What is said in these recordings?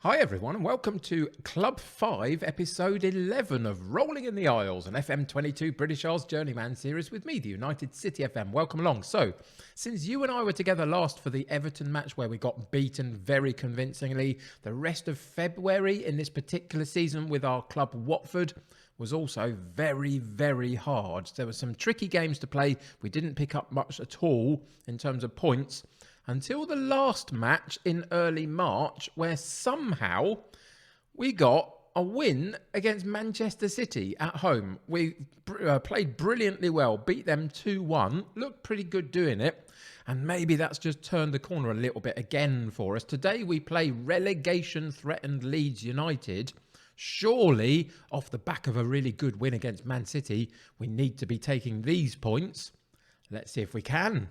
Hi everyone and welcome to Club 5 episode 11 of Rolling in the Isles, an FM22 British Isles Journeyman series with me, the United City FM. Welcome along. So, since you and I were together last for the Everton match where we got beaten very convincingly, the rest of February in this particular season with our club Watford was also very, very hard. There were some tricky games to play. We didn't pick up much at all in terms of points until the last match in early March, where somehow we got a win against Manchester City at home. We played brilliantly well, beat them 2-1, looked pretty good doing it, and maybe that's just turned the corner a little bit again for us. Today we play relegation-threatened Leeds United. Surely, off the back of a really good win against Man City, we need to be taking these points. Let's see if we can.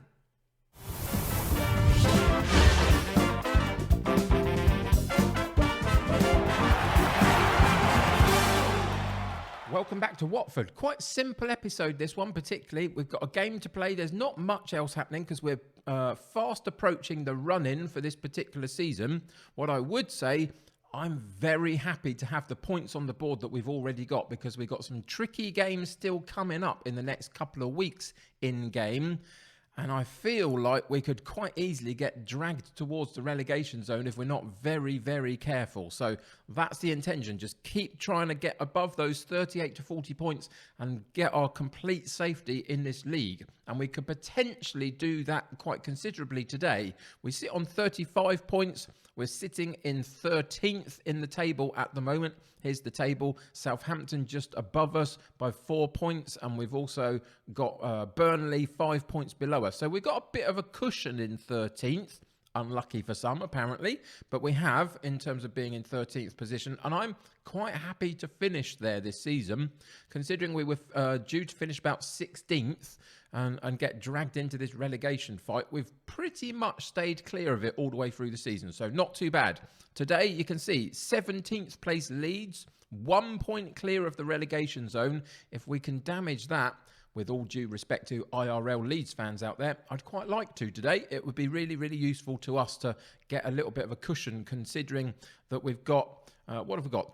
Welcome back to Watford. Quite simple episode, this one particularly. We've got a game to play. There's not much else happening because we're fast approaching the run-in for this particular season. What I would say, I'm very happy to have the points on the board that we've already got because we've got some tricky games still coming up in the next couple of weeks in-game. And I feel like we could quite easily get dragged towards the relegation zone if we're not very, very careful. So that's the intention. Just keep trying to get above those 38 to 40 points and get our complete safety in this league. And we could potentially do that quite considerably today. We sit on 35 points. We're sitting in 13th in the table at the moment. Here's the table. Southampton just above us by 4 points. And we've also got Burnley 5 points below us. So we've got a bit of a cushion in 13th. Unlucky for some, apparently. But we have, in terms of being in 13th position. And I'm quite happy to finish there this season, considering we were due to finish about 16th and get dragged into this relegation fight. We've pretty much stayed clear of it all the way through the season, so not too bad. Today, you can see 17th place Leeds, 1 point clear of the relegation zone. If we can damage that, with all due respect to IRL Leeds fans out there, I'd quite like to today. It would be really, really useful to us to get a little bit of a cushion, considering that we've got,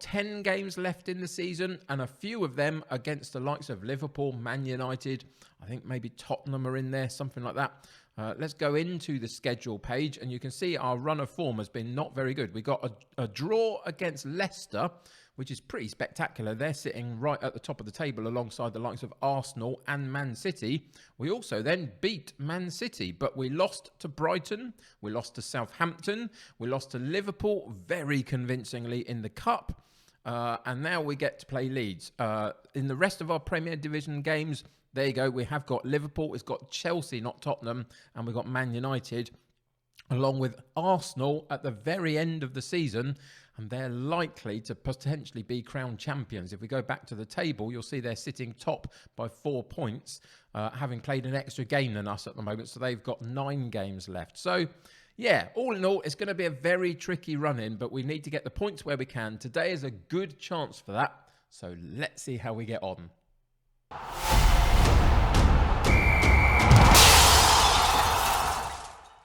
10 games left in the season, and a few of them against the likes of Liverpool, Man United. I think maybe Tottenham are in there, something like that. Let's go into the schedule page, and you can see our run of form has been not very good. We got a draw against Leicester, which is pretty spectacular. They're sitting right at the top of the table alongside the likes of Arsenal and Man City. We also then beat Man City, but we lost to Brighton, we lost to Southampton, we lost to Liverpool very convincingly in the Cup, and now we get to play Leeds. In the rest of our Premier Division games, there you go, we have got Liverpool, it's got Chelsea, not Tottenham, and we've got Man United, along with Arsenal at the very end of the season, and they're likely to potentially be crowned champions. If we go back to the table, you'll see they're sitting top by 4 points, having played an extra game than us at the moment, so they've got 9 games left. So, yeah, all in all, it's going to be a very tricky run-in, but we need to get the points where we can. Today is a good chance for that, so let's see how we get on.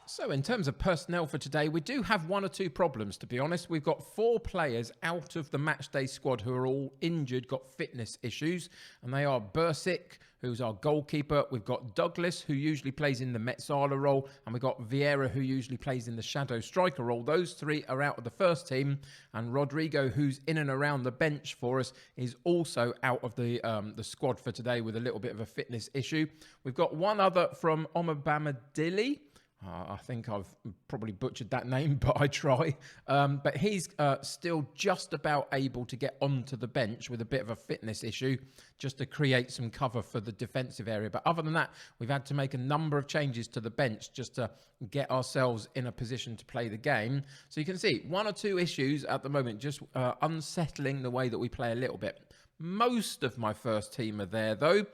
So in terms of personnel for today, we do have 1 or 2 problems, to be honest. We've got 4 players out of the matchday squad who are all injured, got fitness issues. And they are Bursic, who's our goalkeeper. We've got Douglas, who usually plays in the Metzala role. And we've got Vieira, who usually plays in the shadow striker role. Those 3 are out of the first team. And Rodrigo, who's in and around the bench for us, is also out of the squad for today with a little bit of a fitness issue. We've got 1 other from Omabamadili. I think I've probably butchered that name, but I try. But he's still just about able to get onto the bench with a bit of a fitness issue, just to create some cover for the defensive area. But other than that, we've had to make a number of changes to the bench just to get ourselves in a position to play the game. So you can see 1 or 2 issues at the moment, just unsettling the way that we play a little bit. Most of my first team are there, though.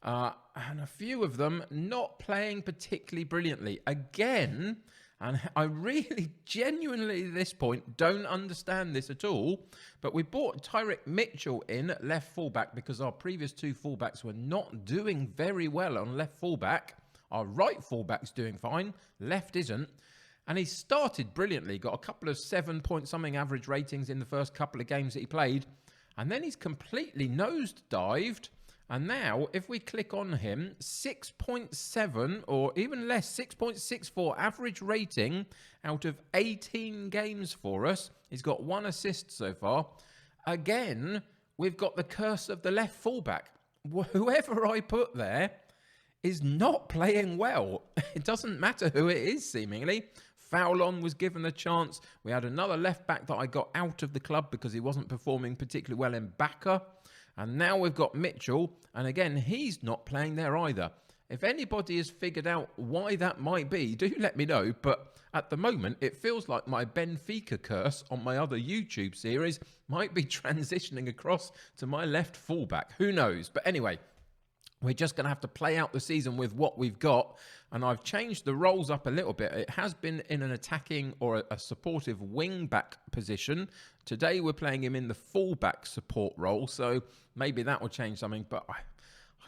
And a few of them not playing particularly brilliantly. Again, and I really genuinely at this point don't understand this at all, but we brought Tyrick Mitchell in at left fullback because our previous 2 fullbacks were not doing very well on left fullback. Our right fullback's doing fine, left isn't. And he started brilliantly, got a couple of 7-point-something average ratings in the first couple of games that he played. And then he's completely nosedived. And now, if we click on him, 6.7 or even less, 6.64 average rating out of 18 games for us. He's got 1 assist so far. Again, we've got the curse of the left fullback. Whoever I put there is not playing well. It doesn't matter who it is, seemingly. Fowlon was given a chance. We had another left back that I got out of the club because he wasn't performing particularly well in Backer. And now we've got Mitchell. And again, he's not playing there either. If anybody has figured out why that might be, do let me know. But at the moment, it feels like my Benfica curse on my other YouTube series might be transitioning across to my left fullback. Who knows? But anyway, we're just going to have to play out the season with what we've got. And I've changed the roles up a little bit. It has been in an attacking or a supportive wing-back position. Today, we're playing him in the full-back support role. So maybe that will change something. But I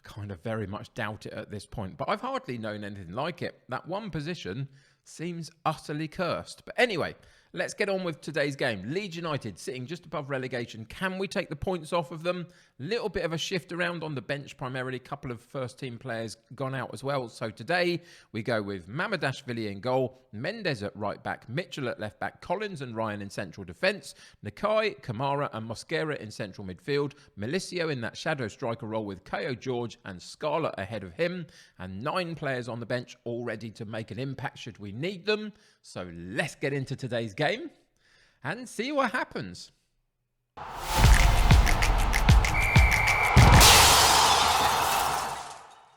kind of very much doubt it at this point. But I've hardly known anything like it. That one position seems utterly cursed. But anyway, let's get on with today's game. Leeds United sitting just above relegation. Can we take the points off of them? Little bit of a shift around on the bench primarily. Couple of first-team players gone out as well. So today we go with Mamadashvili in goal, Mendes at right back, Mitchell at left back, Collins and Ryan in central defence, Nakai, Kamara and Mosquera in central midfield, Milicio in that shadow striker role with Kayo George and Scarlett ahead of him, and 9 players on the bench all ready to make an impact should we need them. So let's get into today's game and see what happens.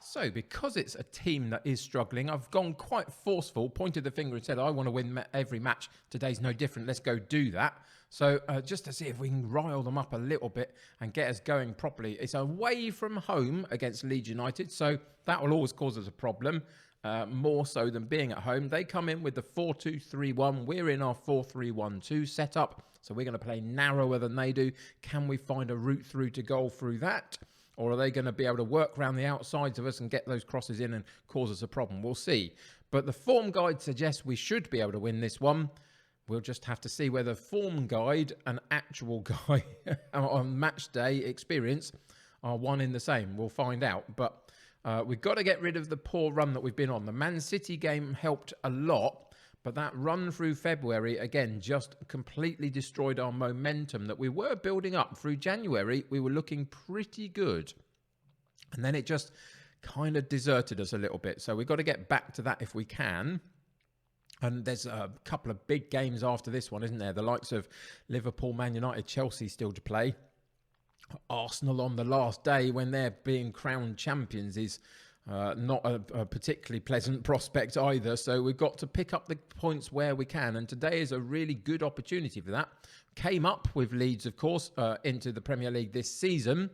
So because it's a team that is struggling, I've gone quite forceful, pointed the finger and said, I want to win every match. Today's no different. Let's go do that. So just to see if we can rile them up a little bit and get us going properly. It's away from home against Leeds United, so that will always cause us a problem. More so than being at home. They come in with the 4-2-3-1. We're in our 4-3-1-2 setup. So we're going to play narrower than they do. Can we find a route through to goal through that? Or are they going to be able to work around the outsides of us and get those crosses in and cause us a problem? We'll see. But the form guide suggests we should be able to win this one. We'll just have to see whether form guide and actual guy on match day experience are one in the same. We'll find out. But we've got to get rid of the poor run that we've been on. The Man City game helped a lot, but that run through February, again, just completely destroyed our momentum that we were building up. Through January, we were looking pretty good. And then it just kind of deserted us a little bit. So we've got to get back to that if we can. And there's a couple of big games after this one, isn't there? The likes of Liverpool, Man United, Chelsea still to play. Arsenal on the last day when they're being crowned champions is not a particularly pleasant prospect either. So we've got to pick up the points where we can. And today is a really good opportunity for that. Came up with Leeds, of course, into the Premier League this season.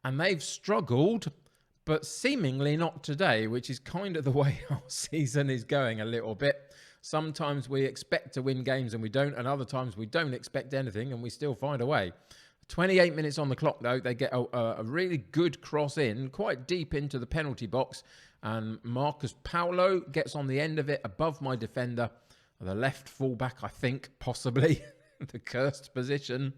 And they've struggled, but seemingly not today, which is kind of the way our season is going a little bit. Sometimes we expect to win games and we don't. And other times we don't expect anything and we still find a way. 28 minutes on the clock, though. They get a really good cross in, quite deep into the penalty box. And Marcus Paulo gets on the end of it, above my defender. The left fullback, I think, possibly. The cursed position.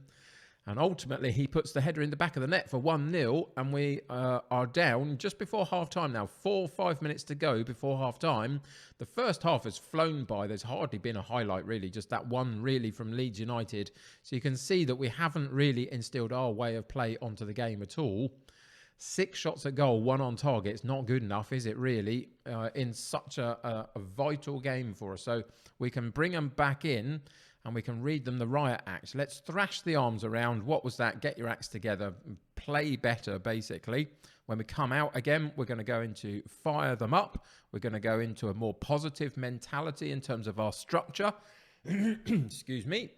And ultimately, he puts the header in the back of the net for 1-0. And we are down just before half-time now. 4 or 5 minutes to go before half-time. The first half has flown by. There's hardly been a highlight, really. Just that one, really, from Leeds United. So you can see that we haven't really instilled our way of play onto the game at all. 6 shots at goal, 1 on target. It's not good enough, is it, really, in such a vital game for us. So we can bring them back in. And we can read them the riot act. Let's thrash the arms around. What was that? Get your acts together. Play better, basically. When we come out again, we're going to go into fire them up. We're going to go into a more positive mentality in terms of our structure. Excuse me.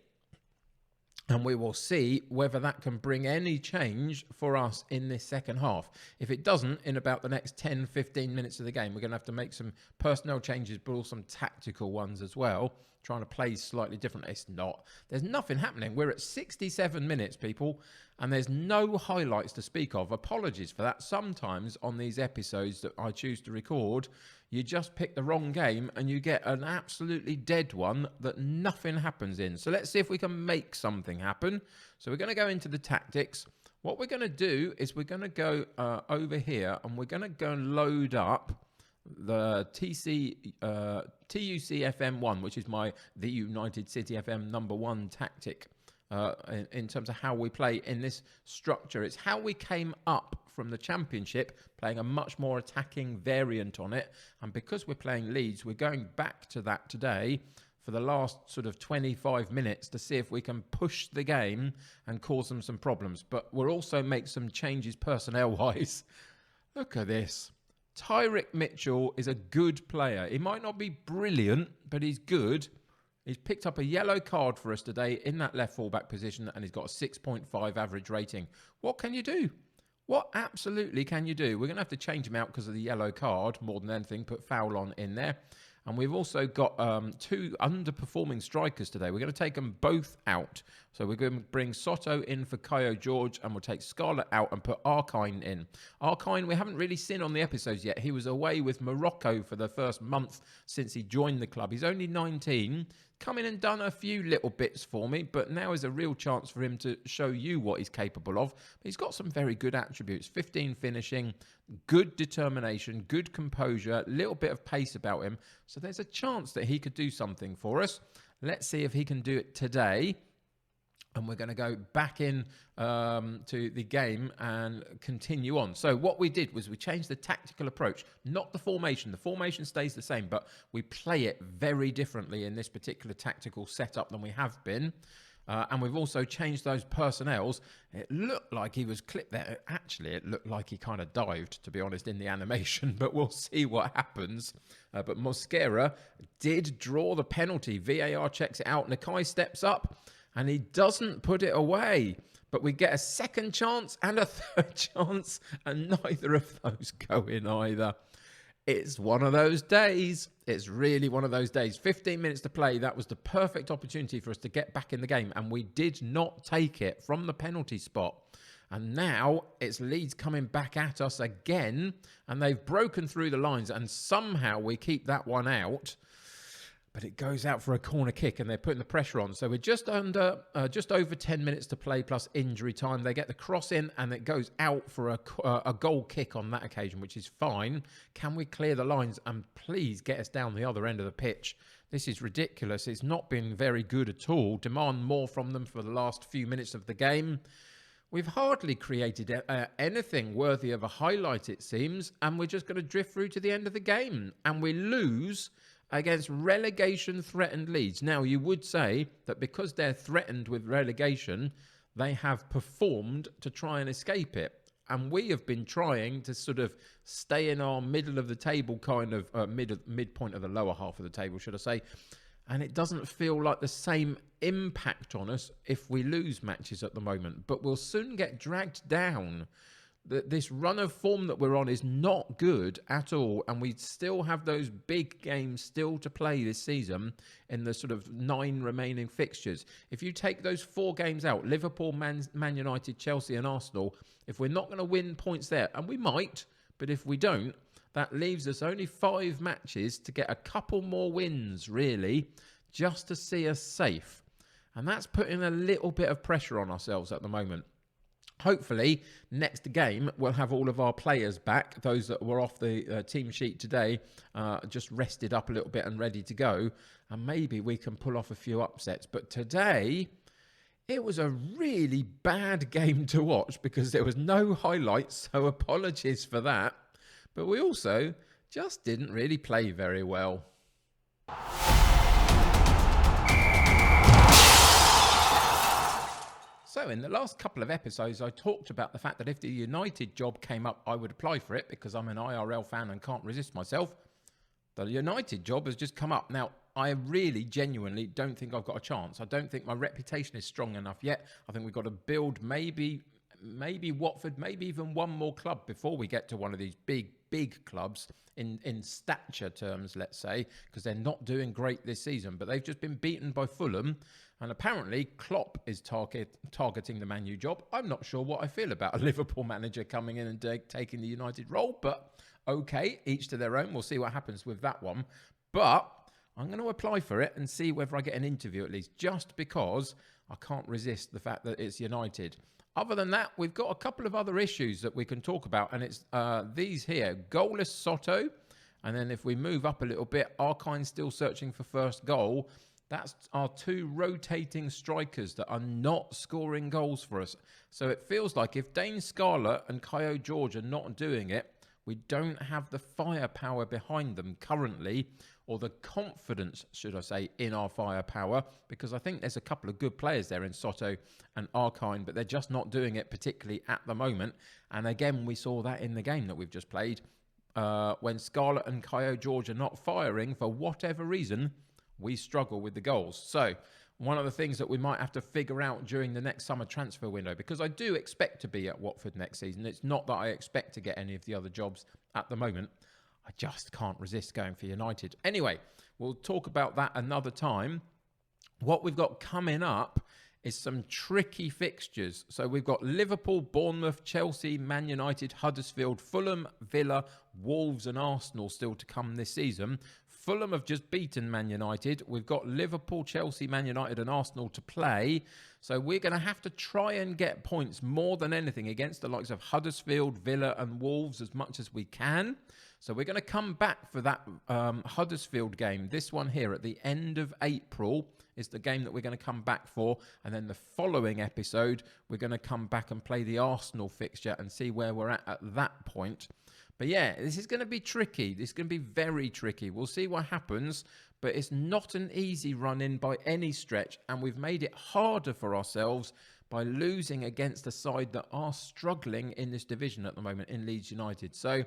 And we will see whether that can bring any change for us in this second half. If it doesn't, in about the next 10, 15 minutes of the game, we're going to have to make some personnel changes, but also some tactical ones as well. trying to play slightly different. It's not. There's nothing happening. We're at 67 minutes, people, and there's no highlights to speak of. Apologies for that. Sometimes on these episodes that I choose to record, you just pick the wrong game and you get an absolutely dead one that nothing happens in. So let's see if we can make something happen. So we're going to go into the tactics. What we're going to do is we're going to go over here and we're going to go and load up the TUC FM1, which is the United City FM #1 tactic in terms of how we play in this structure. It's how we came up from the Championship, playing a much more attacking variant on it. And because we're playing Leeds, we're going back to that today for the last sort of 25 minutes to see if we can push the game and cause them some problems. But we'll also make some changes personnel-wise. Look at this. Tyrick Mitchell is a good player. He might not be brilliant, but he's good. He's picked up a yellow card for us today in that left fullback position, and he's got a 6.5 average rating. What can you do? What absolutely can you do? We're going to have to change him out because of the yellow card more than anything, put foul on in there. And we've also got two underperforming strikers today. We're going to take them both out. So we're going to bring Soto in for Kayo George, and we'll take Scarlett out and put Arkine in. Arkine, we haven't really seen on the episodes yet. He was away with Morocco for the first month since he joined the club. He's only 19. Come in and done a few little bits for me, but now is a real chance for him to show you what he's capable of. He's got some very good attributes. 15 finishing, good determination, good composure, a little bit of pace about him. So there's a chance that he could do something for us. Let's see if he can do it today. And we're going to go back in to the game and continue on. So what we did was we changed the tactical approach, not the formation. The formation stays the same, but we play it very differently in this particular tactical setup than we have been. And we've also changed those personnels. It looked like he was clipped there. Actually, it looked like he kind of dived, to be honest, in the animation. But we'll see what happens. But Mosquera did draw the penalty. VAR checks it out. Nakai steps up. And he doesn't put it away. But we get a second chance and a third chance. And neither of those go in either. It's one of those days. It's really one of those days. 15 minutes to play. That was the perfect opportunity for us to get back in the game. And we did not take it from the penalty spot. And now it's Leeds coming back at us again. And they've broken through the lines. And somehow we keep that one out. But it goes out for a corner kick and they're putting the pressure on. So we're just over 10 minutes to play plus injury time. They get the cross in and it goes out for a goal kick on that occasion, which is fine. Can we clear the lines and please get us down the other end of the pitch? This is ridiculous. It's not been very good at all. Demand more from them for the last few minutes of the game. We've hardly created anything worthy of a highlight, it seems. And we're just going to drift through to the end of the game. And we lose against relegation-threatened Leeds. Now, you would say that because they're threatened with relegation, they have performed to try and escape it. And we have been trying to sort of stay in our middle of the table, kind of midpoint of the lower half of the table, should I say. And it doesn't feel like the same impact on us if we lose matches at the moment. But we'll soon get dragged down. This run of form that we're on is not good at all, and we still have those big games still to play this season in the sort of 9 remaining fixtures. If you take those 4 games out, Liverpool, Man United, Chelsea and Arsenal, if we're not going to win points there, and we might, but if we don't, that leaves us only 5 matches to get a couple more wins, really, just to see us safe. And that's putting a little bit of pressure on ourselves at the moment. Hopefully, next game, we'll have all of our players back. Those that were off the team sheet today, just rested up a little bit and ready to go. And maybe we can pull off a few upsets. But today, it was a really bad game to watch because there was no highlights. So apologies for that. But we also just didn't really play very well. So in the last couple of episodes, I talked about the fact that if the United job came up, I would apply for it because I'm an IRL fan and can't resist myself. The United job has just come up. Now, I really genuinely don't think I've got a chance. I don't think my reputation is strong enough yet. I think we've got to build maybe maybe Watford, maybe even one more club before we get to one of these big clubs in stature terms, let's say, because they're not doing great this season. But they've just been beaten by Fulham. And apparently Klopp is targeting the Man U job. I'm not sure what I feel about a Liverpool manager coming in and taking the United role. But okay, each to their own. We'll see what happens with that one. But I'm going to apply for it and see whether I get an interview at least, just because I can't resist the fact that it's United. Other than that, we've got a couple of other issues that we can talk about, and it's these here. Goalless Soto, and then if we move up a little bit, Arkine still searching for first goal. That's our two rotating strikers that are not scoring goals for us. So it feels like if Dane Scarlett and Kaio George are not doing it, we don't have the firepower behind them currently, or the confidence, should I say, in our firepower, because I think there's a couple of good players there in Soto and Arkine, but they're just not doing it particularly at the moment. And again, we saw that in the game that we've just played. When Scarlett and Kaio George are not firing, for whatever reason, we struggle with the goals. So one of the things that we might have to figure out during the next summer transfer window, because I do expect to be at Watford next season. It's not that I expect to get any of the other jobs at the moment. I just can't resist going for United. Anyway, we'll talk about that another time. What we've got coming up is some tricky fixtures. So we've got Liverpool, Bournemouth, Chelsea, Man United, Huddersfield, Fulham, Villa, Wolves and Arsenal still to come this season. Fulham have just beaten Man United. We've got Liverpool, Chelsea, Man United and Arsenal to play. So we're going to have to try and get points more than anything against the likes of Huddersfield, Villa and Wolves as much as we can. So we're going to come back for that Huddersfield game. This one here at the end of April is the game that we're going to come back for. And then the following episode, we're going to come back and play the Arsenal fixture and see where we're at that point. But yeah, this is going to be tricky. This is going to be very tricky. We'll see what happens. But it's not an easy run-in by any stretch. And we've made it harder for ourselves by losing against a side that are struggling in this division at the moment in Leeds United. So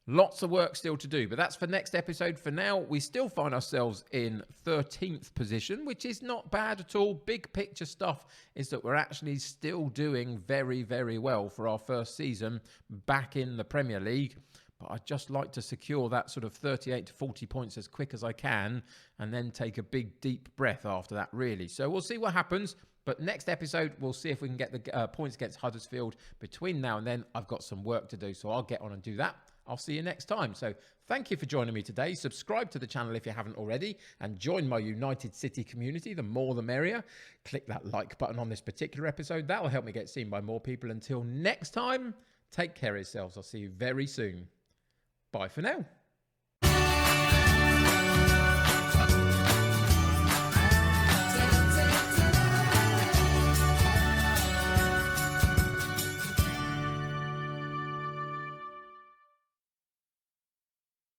lots of work still to do, but that's for next episode. For now, we still find ourselves in 13th position, which is not bad at all. Big picture stuff is that we're actually still doing very, very well for our first season back in the Premier League. But I'd just like to secure that sort of 38 to 40 points as quick as I can, and then take a big, deep breath after that, really. So we'll see what happens. But next episode, we'll see if we can get the points against Huddersfield. Between now and then, I've got some work to do, so I'll get on and do that. I'll see you next time. So thank you for joining me today. Subscribe to the channel if you haven't already, and join my United City community. The more the merrier. Click that like button on this particular episode. That'll help me get seen by more people. Until next time, take care of yourselves. I'll see you very soon. Bye for now.